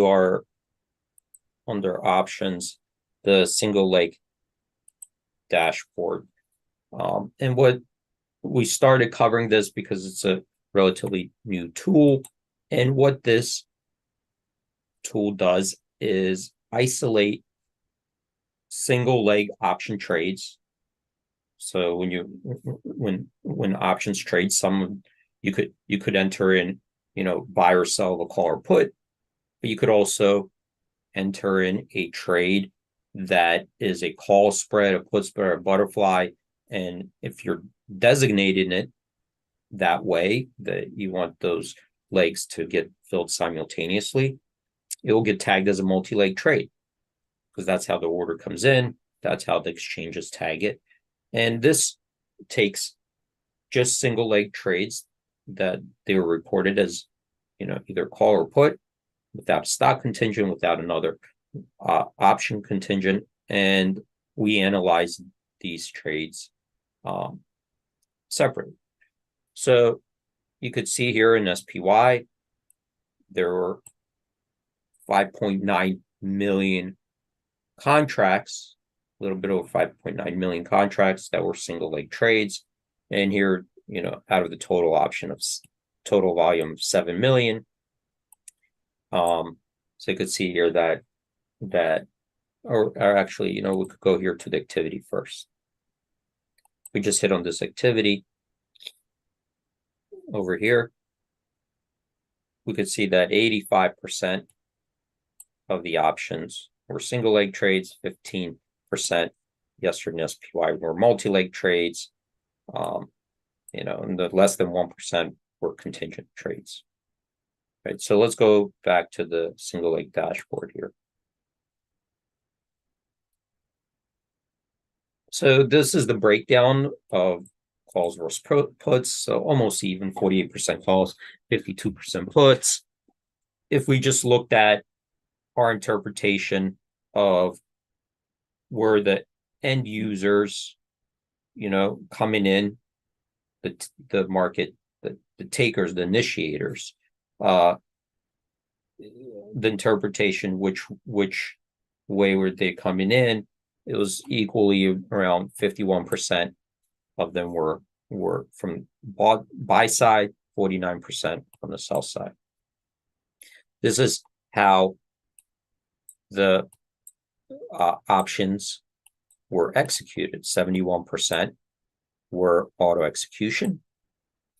are under options, the single leg dashboard. And what we started covering this because it's a relatively new tool. And what this tool does is isolate single leg option trades. So when options trade, you could enter in, buy or sell a call or put, but you could also enter in a trade that is a call spread, a put spread, a butterfly. And if you're designating it that way, that you want those legs to get filled simultaneously, it will get tagged as a multi-leg trade because that's how the order comes in. That's how the exchanges tag it. And this takes just single leg trades that they were reported as, either call or put, without a stock contingent, without another option contingent. And we analyze these trades separately. So you could see here in SPY, there were 5.9 million contracts, a little bit over 5.9 million contracts that were single leg trades. And here, out of the total volume of 7 million. So you could see here that or actually, we could go here to the activity first. We just hit on this activity over here. We could see that 85% of the options were single leg trades, 15% yesterday in SPY were multi-leg trades, and the less than 1% were contingent trades. Right, so let's go back to the single leg dashboard here. So this is the breakdown of calls versus puts. So almost even, 48% calls, 52% puts. If we just looked at our interpretation of where the end users, coming in, the market, the takers, the initiators, the interpretation, which way were they coming in, it was equally around 51% of them were from buy side, 49% from the sell side. This is how the options were executed. 71% were auto execution.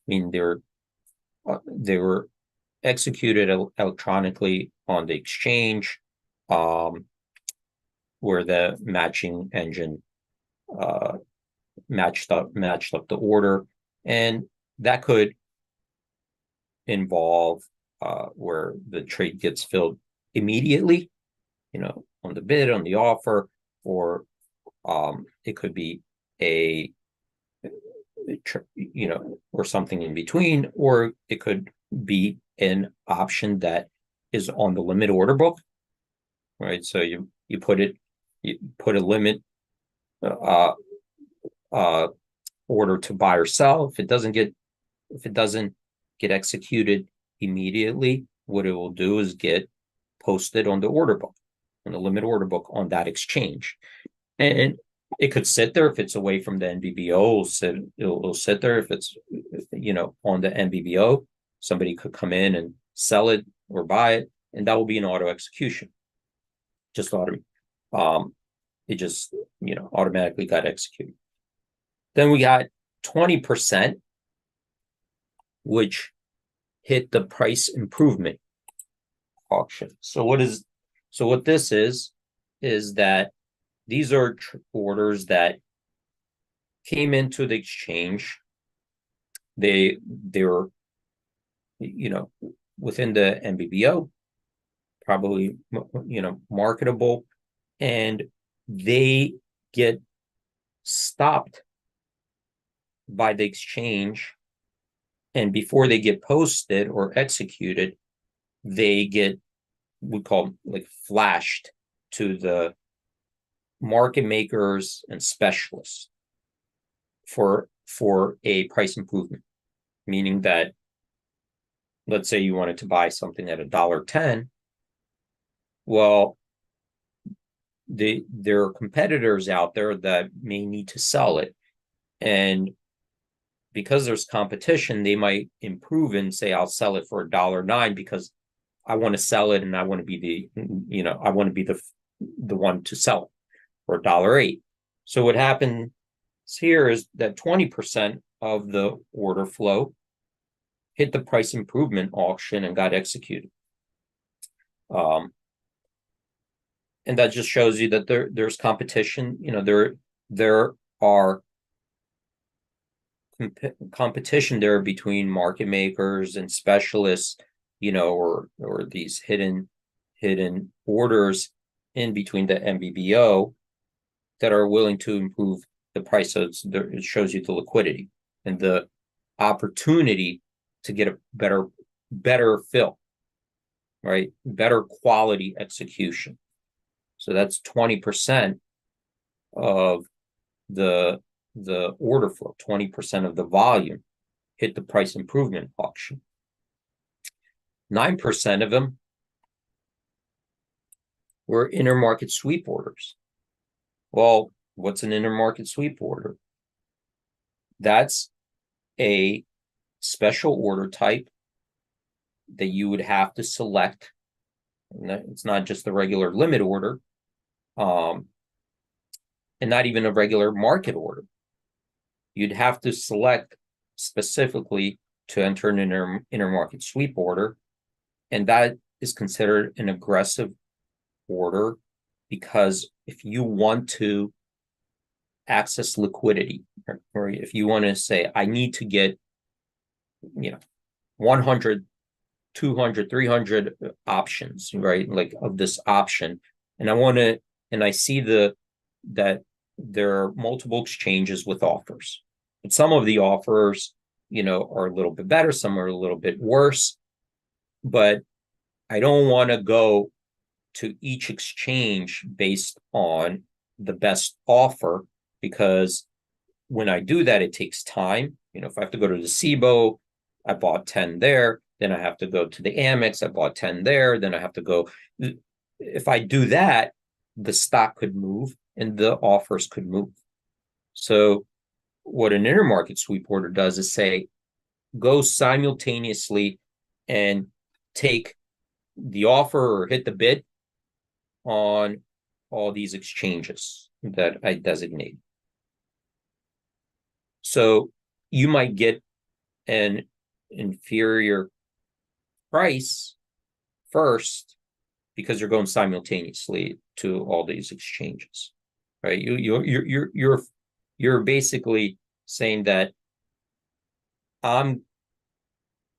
I mean, they were executed electronically on the exchange, where the matching engine matched up the order, and that could involve where the trade gets filled immediately, on the bid, on the offer, or it could be or something in between, or it could be an option that is on the limit order book, right? So you put a limit order to buy or sell. If it doesn't get executed immediately, what it will do is get posted on the order book, on the limit order book on that exchange. And it could sit there if it's away from the NBBO. It'll sit there. If it's on the NBBO, somebody could come in and sell it or buy it, and that will be an auto execution. It just automatically got executed. Then we got 20%, which hit the price improvement auction. So what this is that these are orders that came into the exchange. They were, within the NBBO, probably, marketable, and they get stopped by the exchange. And before they get posted or executed, they get, we call flashed to the market makers and specialists for a price improvement, meaning that, let's say you wanted to buy something at $1.10, Well, there are competitors out there that may need to sell it. And because there's competition, they might improve and say, I'll sell it for $1.09 because I want to sell it and I want to be I want to be the one to sell it for $1.08. So what happens here is that 20% of the order flow hit the price improvement auction and got executed. And that just shows you that there's competition. There are competition there between market makers and specialists, or these hidden orders in between the MBBO that are willing to improve the price. So it shows you the liquidity and the opportunity to get a better fill, right? Better quality execution. So that's 20% of the order flow, 20% of the volume hit the price improvement auction. 9% of them were intermarket sweep orders. Well, what's an intermarket sweep order? That's a special order type that you would have to select. It's not just the regular limit order, and not even a regular market order. You'd have to select specifically to enter an intermarket sweep order, and that is considered an aggressive order because if you want to access liquidity, or if you want to say, I need to get 100, 200, 300 options, right? Like of this option. And I see that there are multiple exchanges with offers. But some of the offers, are a little bit better, some are a little bit worse. But I don't want to go to each exchange based on the best offer, because when I do that, it takes time. If I have to go to the SIBO, I bought 10 there. Then I have to go to the Amex. I bought 10 there. Then I have to go. If I do that, the stock could move and the offers could move. So what an intermarket sweep order does is say, go simultaneously and take the offer or hit the bid on all these exchanges that I designate. So you might get an inferior price first because you're going simultaneously to all these exchanges, right? You're basically saying that I'm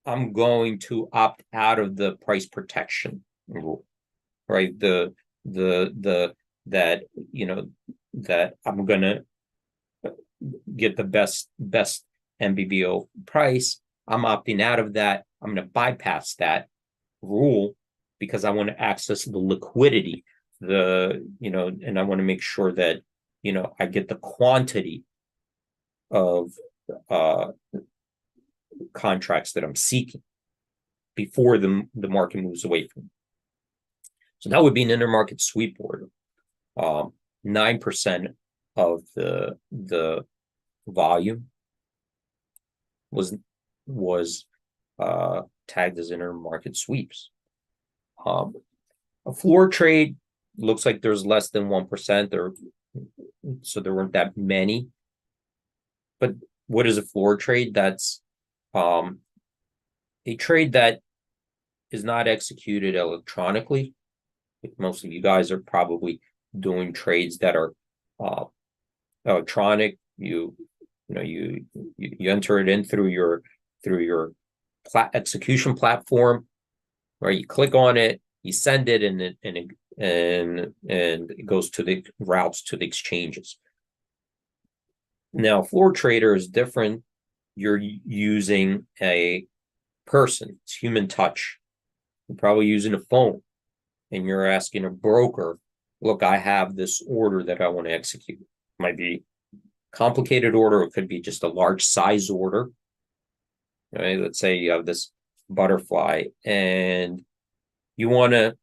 going to opt out of the price protection rule, right? That I'm gonna get the best MBBO price. I'm opting out of that. I'm going to bypass that rule because I want to access the liquidity, and I want to make sure that, I get the quantity of contracts that I'm seeking before the market moves away from me. So that would be an intermarket sweep order. 9% of the volume was tagged as intermarket sweeps. A floor trade looks like there's less than 1%, so there weren't that many. But what is a floor trade? That's a trade that is not executed electronically. Most of you guys are probably doing trades that are electronic. You enter it in through your execution platform, right? You click on it, you send it, and it goes to the routes to the exchanges. Now, floor trader is different. You're using a person. It's human touch. You're probably using a phone, and you're asking a broker, look, I have this order that I want to execute. It might be a complicated order. It could be just a large size order. Right? Let's say you have this butterfly and you want to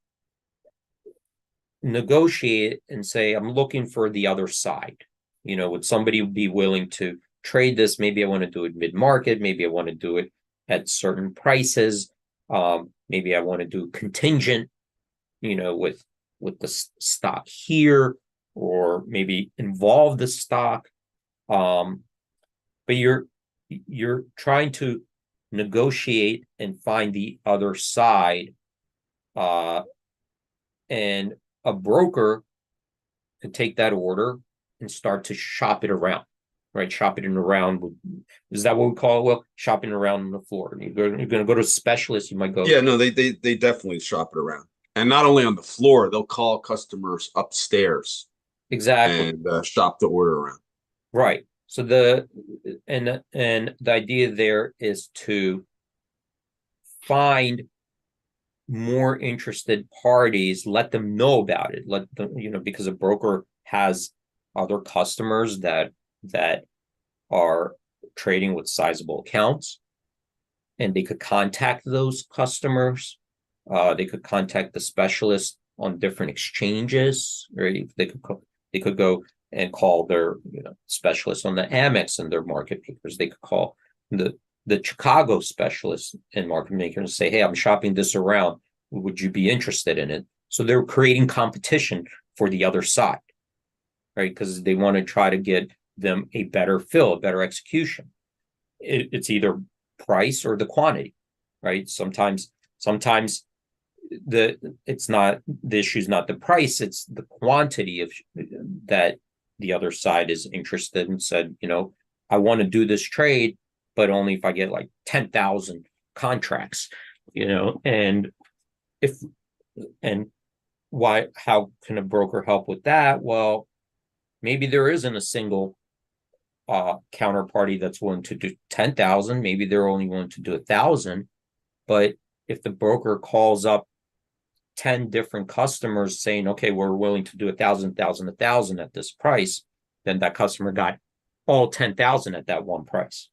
negotiate and say, I'm looking for the other side. Would somebody be willing to trade this? Maybe I want to do it mid-market. Maybe I want to do it at certain prices. Maybe I want to do contingent, with the stock here, or maybe involve the stock. But you're trying to negotiate and find the other side. And a broker could take that order and start to shop it around, right? Shopping it around. Is that what we call it? Well, shopping around on the floor. You're going to go to a specialist. You might go. Yeah, no, they definitely shop it around. And not only on the floor, they'll call customers upstairs Exactly. and shop the order around. Right. So the idea there is to find more interested parties, let them know about it, let them, because a broker has other customers that are trading with sizable accounts, and they could contact those customers. They could contact the specialists on different exchanges, right? They could go and call their specialists on the Amex and their market makers. They could call the Chicago specialists and market makers and say, hey, I'm shopping this around. Would you be interested in it? So they're creating competition for the other side, right? Because they want to try to get them a better fill, a better execution. It's either price or the quantity, right? Sometimes the issue is not the price, it's the quantity of that the other side is interested in. Said, I want to do this trade, but only if I get like 10,000 contracts, and how can a broker help with that? Well, maybe there isn't a single counterparty that's willing to do 10,000. Maybe they're only willing to do 1,000. But if the broker calls up 10 different customers saying, okay, we're willing to do 1,000, 1,000 at this price, then that customer got all 10,000 at that one price.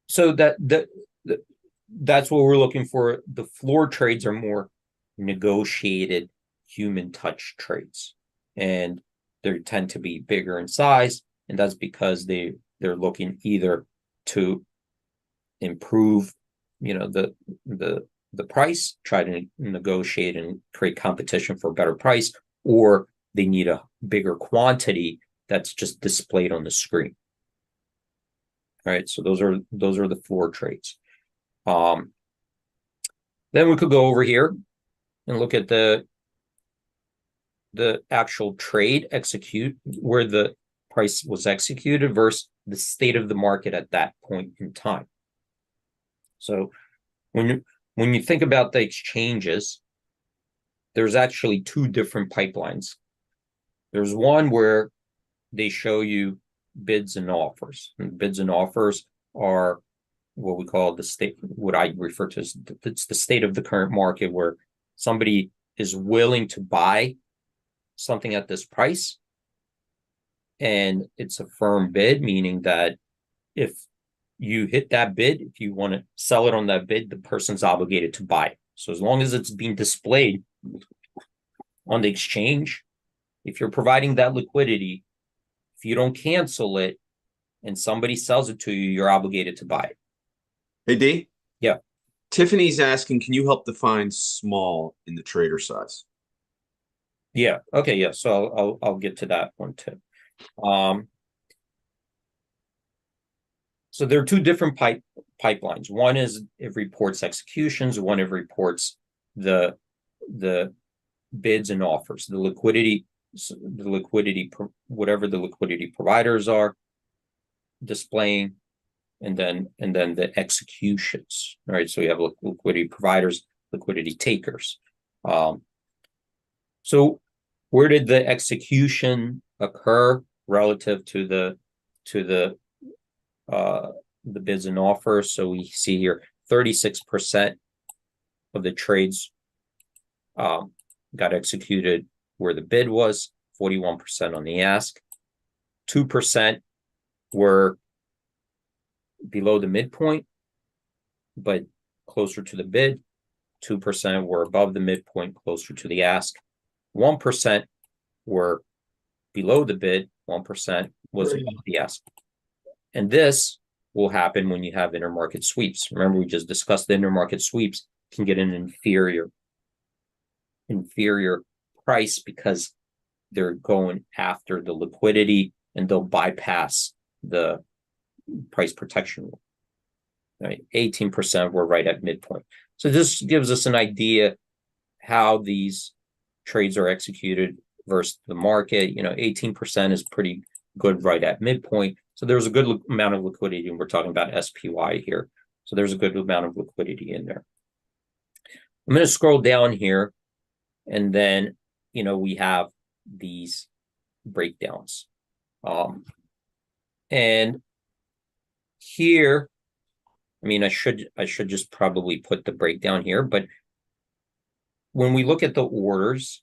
So that's what we're looking for. The floor trades are more negotiated human touch trades, and they tend to be bigger in size, and that's because they're looking either to improve, the price, try to negotiate and create competition for a better price, or they need a bigger quantity that's just displayed on the screen. All right, so those are the floor trades. Then we could go over here and look at the actual trade execute, where the price was executed versus the state of the market at that point in time. So when you think about the exchanges, there's actually two different pipelines. There's one where they show you bids and offers. And bids and offers are what we call the state, what I refer to as it's the state of the current market, where somebody is willing to buy something at this price, and it's a firm bid, meaning that if you hit that bid, if you want to sell it on that bid, the person's obligated to buy it. So as long as it's being displayed on the exchange, if you're providing that liquidity, if you don't cancel it and somebody sells it to you, you're obligated to buy it. Hey, D? Yeah. Tiffany's asking, can you help define small in the trader size? Yeah. Okay. Yeah. So I'll get to that one too. So there are two different pipelines. One is it reports executions. One it reports the bids and offers, the liquidity, whatever the liquidity providers are displaying, and then the executions. All right. So we have liquidity providers, liquidity takers. So where did the execution occur relative to the bids and offers? So we see here 36% of the trades got executed where the bid was, 41% on the ask, 2% were below the midpoint, but closer to the bid, 2% were above the midpoint, closer to the ask. 1% were below the bid. 1% was above the ask. And this will happen when you have intermarket sweeps. Remember, we just discussed the intermarket sweeps can get an inferior price because they're going after the liquidity and they'll bypass the price protection rule. Right, 18% were right at midpoint. So this gives us an idea how these trades are executed versus the market. 18% is pretty good right at midpoint. So there's a good amount of liquidity, and we're talking about SPY here. So there's a good amount of liquidity in there. I'm going to scroll down here, and then, we have these breakdowns. And here, I should just probably put the breakdown here, but when we look at the orders,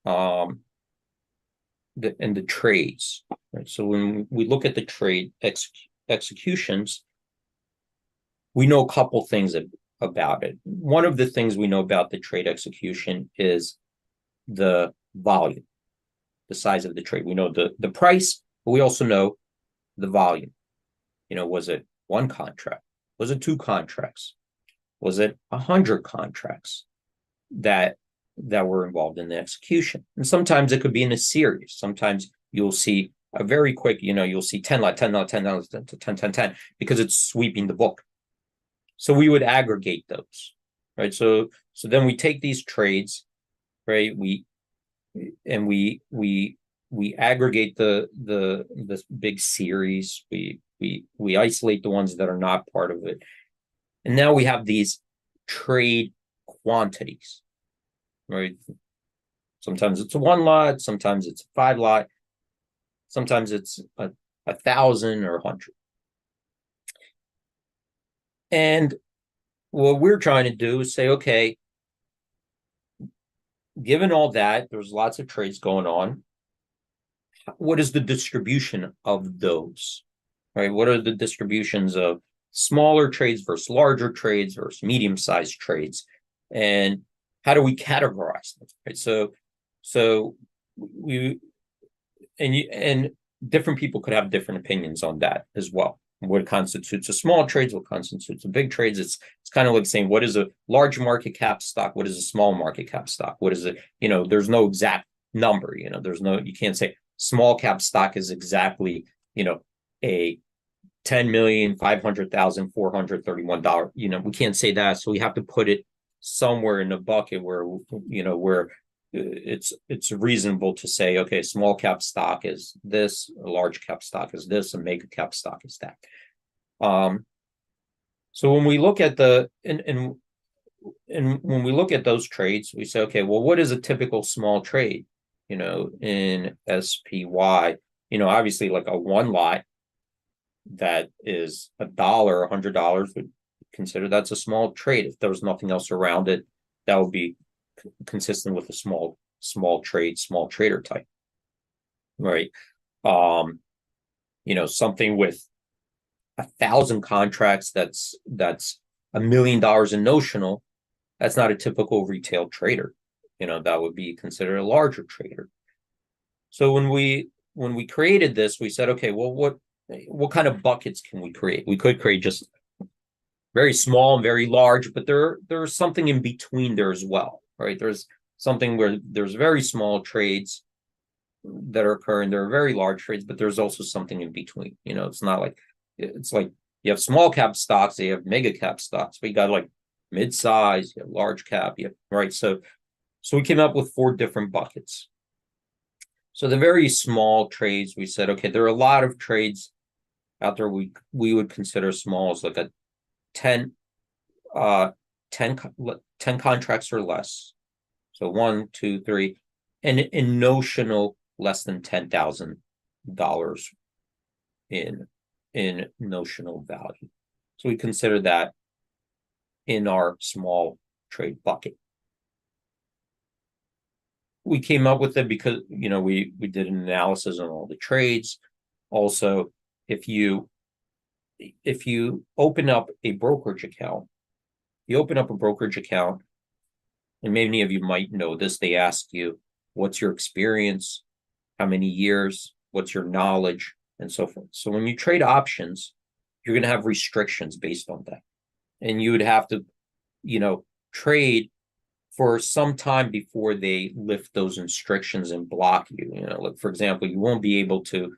and the trades, right? So when we look at the trade executions, we know a couple things about it. One of the things we know about the trade execution is the volume, the size of the trade. We know the price, but we also know the volume. Was it one contract? Was it two contracts? Was it 100 contracts that were involved in the execution? And sometimes it could be in a series. Sometimes you'll see a very quick, you'll see 10 lot, 10 lot, 10 lot, 10, 10, 10, 10, because it's sweeping the book. So we would aggregate those, right? So then we take these trades, right? We aggregate the big series. We isolate the ones that are not part of it. And now we have these trade quantities, right? Sometimes it's a 1 lot, sometimes it's a 5 lot, sometimes it's 1,000 or 100. And what we're trying to do is say, okay, given all that, there's lots of trades going on. What is the distribution of those, right? What are the distributions of smaller trades versus larger trades versus medium-sized trades? And how do we categorize them, right? So different people could have different opinions on that as well. What constitutes a small trades, what constitutes a big trades. It's kind of like saying, what is a large market cap stock? What is a small market cap stock? What is it? There's no exact number. You can't say small cap stock is exactly, a $10,500,431. We can't say that. So we have to put it somewhere in the bucket where, where it's reasonable to say, okay, small cap stock is this, a large cap stock is this, a mega cap stock is that. So when we look at and when we look at those trades, we say, okay, well, what is a typical small trade, in SPY? Obviously, like a 1 lot that is $1, $100, would consider that's a small trade. If there was nothing else around it, that would be consistent with a small trade, small trader type, right? Something with 1,000 contracts that's $1 million in notional. That's not a typical retail trader. That would be considered a larger trader. So when we created this, we said, okay, well, what kind of buckets can we create? We could create just very small and very large, but there's something in between there as well, right? There's something where there's very small trades that are occurring. There are very large trades, but there's also something in between. It's like you have small cap stocks, you have mega cap stocks, but you got like mid-size, you have large cap, right? So we came up with 4 different buckets. So the very small trades, we said, okay, there are a lot of trades out there we would consider small, as like a 10 contracts or less. So 1, 2, 3, and in notional less than $10,000 in notional value. So we consider that in our small trade bucket. We came up with it because, we did an analysis on all the trades. Also, if you open up a brokerage account, you open up a brokerage account, and many of you might know this, they ask you, what's your experience? How many years? What's your knowledge? And so forth. So when you trade options, you're going to have restrictions based on that. And you would have to, trade for some time before they lift those restrictions and block you. Like, for example, you won't be able to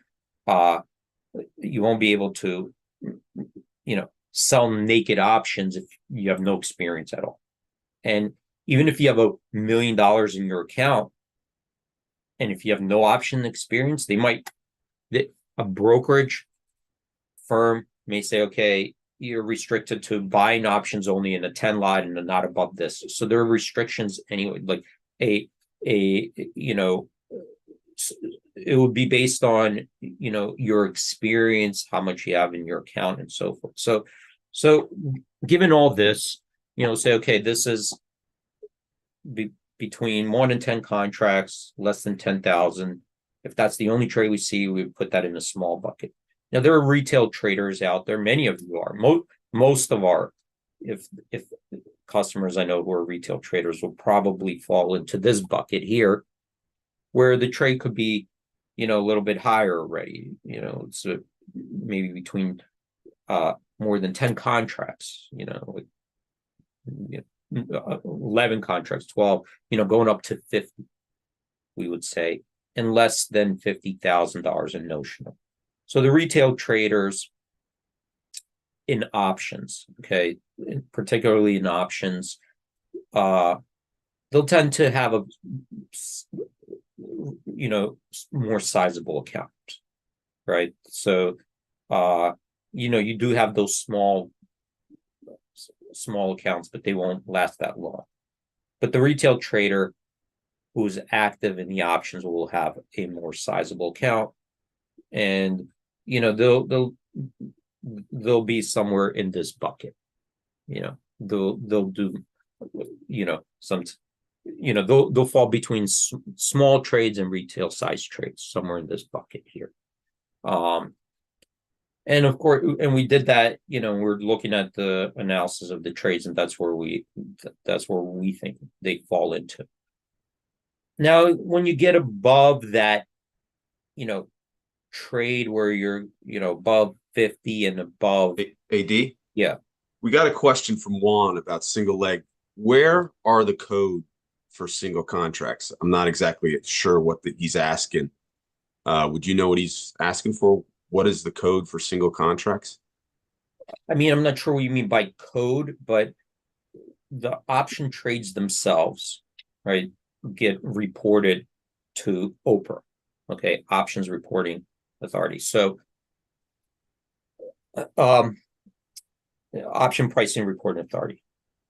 sell naked options if you have no experience at all. And even if you have $1 million in your account, and if you have no option experience, a brokerage firm may say, okay, you're restricted to buying options only in a 10 lot and not above this. So there are restrictions anyway, like it would be based on, your experience, how much you have in your account and so forth. So given all this, say, okay, this is between 1 and 10 contracts, less than 10,000. If that's the only trade we see, we put that in a small bucket. Now, there are retail traders out there. Many of you are. Most of our, if customers I know who are retail traders will probably fall into this bucket here, where the trade could be, a little bit higher already. It's maybe between more than 10 contracts, 11 contracts, 12, going up to 50, we would say, and less than $50,000 in notional. So the retail traders in options, okay, particularly in options, they'll tend to have a, more sizable account, right? So, you do have those small accounts, but they won't last that long. But the retail trader who's active in the options will have a more sizable account, and they'll be somewhere in this bucket. They'll do some, they'll fall between small trades and retail size trades, somewhere in this bucket here. And of course, and we did that, we're looking at the analysis of the trades, and that's where we think they fall into. Now, when you get above that, trade where you're, above 50 and above. AD? Yeah. We got a question from Juan about single leg. Where are the code for single contracts? I'm not exactly sure what he's asking. Would you know what he's asking for? What is the code for single contracts? I mean, I'm not sure what you mean by code, but the option trades themselves, right, get reported to OPRA, okay, Options Reporting Authority. So, Option Pricing Reporting Authority.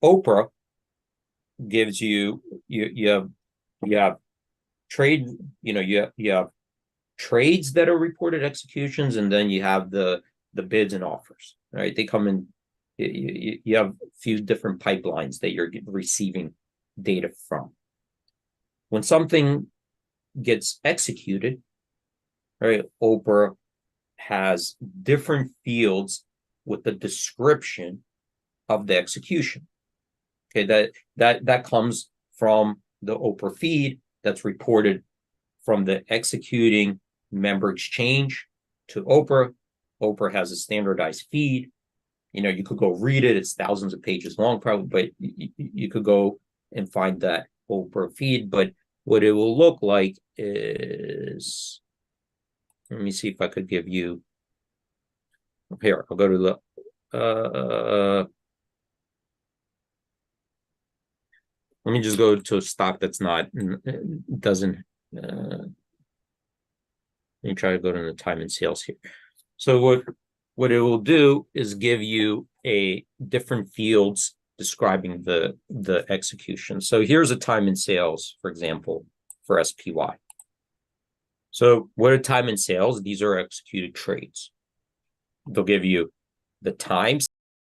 OPRA gives you have trade, you have trades that are reported executions, and then you have the bids and offers, right? They come in, you have a few different pipelines that you're receiving data from. When something gets executed, right, OPRA has different fields with the description of the execution. Okay, that comes from the OPRA feed that's reported from the executing member exchange to OPRA. OPRA has a standardized feed. You could go read it. It's thousands of pages long, probably, but you could go and find that OPRA feed. But what it will look like is, let me see if I could give you, here, I'll go to the, let me just go to a stock that's doesn't, let me try to go to the time and sales here. So what it will do is give you a different fields describing the execution. So here's a time and sales, for example, for SPY. So what are time and sales? These are executed trades. They'll give you the time